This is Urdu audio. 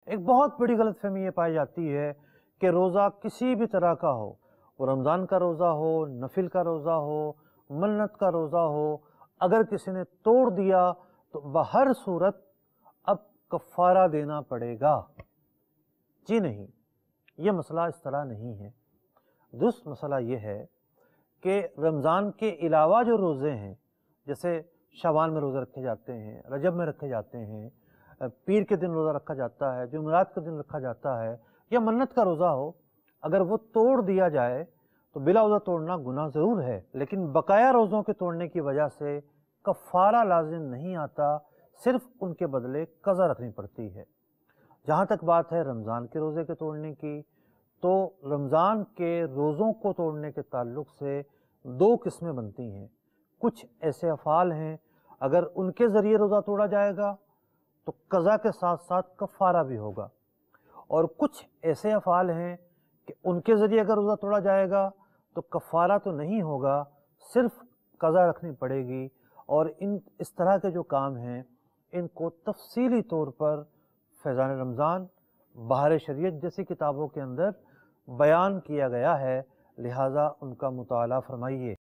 ایک بہت بڑی غلط فہمی یہ پائی جاتی ہے کہ روزہ کسی بھی طرح کا ہو، وہ رمضان کا روزہ ہو، نفل کا روزہ ہو، منت کا روزہ ہو، اگر کسی نے توڑ دیا تو بہر صورت اب کفارہ دینا پڑے گا۔ جی نہیں، یہ مسئلہ اس طرح نہیں ہے۔ درست مسئلہ یہ ہے کہ رمضان کے علاوہ جو روزے ہیں، جیسے شعبان میں روزے رکھے جاتے ہیں، رجب میں رکھے جاتے ہیں، پیر کے دن روزہ رکھا جاتا ہے، جمعرات کے دن رکھا جاتا ہے، یا منت کا روزہ ہو، اگر وہ توڑ دیا جائے تو بلا وجہ توڑنا گناہ ضرور ہے، لیکن بقایا روزوں کے توڑنے کی وجہ سے کفارہ لازم نہیں آتا، صرف ان کے بدلے قضا رکھنی پڑتی ہے۔ جہاں تک بات ہے رمضان کے روزے کے توڑنے کی، تو رمضان کے روزوں کو توڑنے کے تعلق سے دو قسمیں بنتی ہیں۔ کچھ ایسے افعال ہیں اگر ان کے ذریعے روزہ توڑا جائے گا تو قضا کے ساتھ ساتھ کفارہ بھی ہوگا، اور کچھ ایسے افعال ہیں کہ ان کے ذریعے اگر روزہ توڑا جائے گا تو کفارہ تو نہیں ہوگا، صرف قضا رکھنی پڑے گی۔ اور اس طرح کے جو کام ہیں ان کو تفصیلی طور پر فیضان رمضان، بہار شریعت جیسی کتابوں کے اندر بیان کیا گیا ہے، لہٰذا ان کا مطالعہ فرمائیے۔